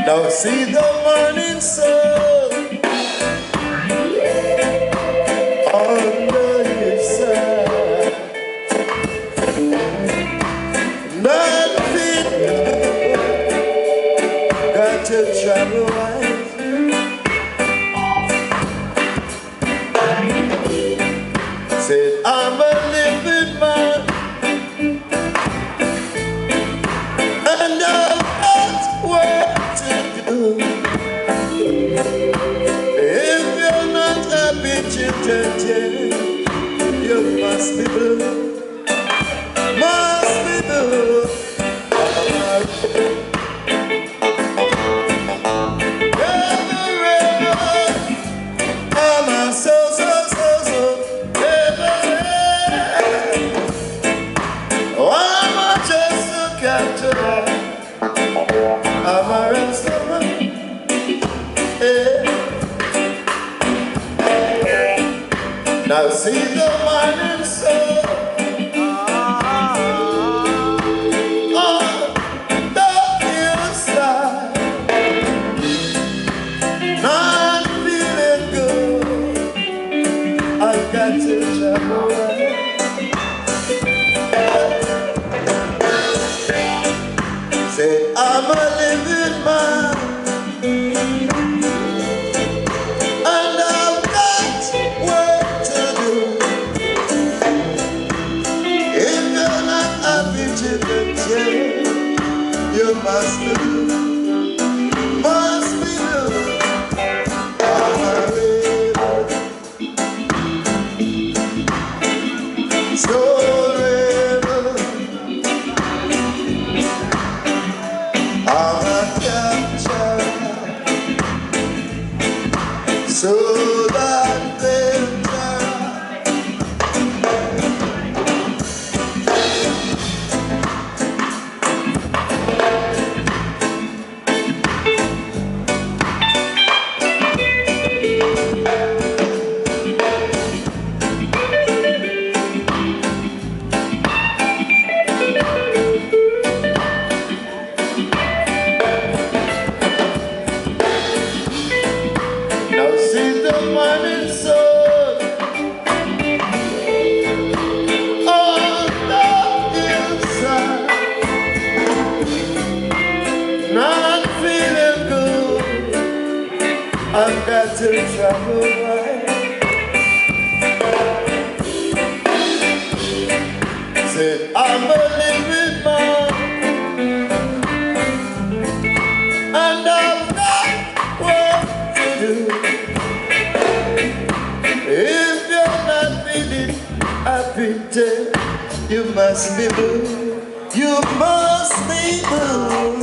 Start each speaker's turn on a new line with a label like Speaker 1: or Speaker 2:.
Speaker 1: Now see the morning sun under his side. Nothing got to travel wide. Said I'm a living man, and I've got work to do. If you're not happy, children, you must be blue, must be blue. I'm a so I'm a just a captain, I'm a restaurant. Now see the morning sun on the hillside. Not feeling good, I've got to travel right. Say I'm a living man, and I've got work to do. If you're not happy, children, you must be blue, must be blue. I'm a rebel, so rebel. I'm a capture, so that now see the morning sun on the hillside. Not feeling good, I've got to travel wide. Said I'm a living man, and I've got work to do. If you're not feeling happy, you must be blue. You must be blue.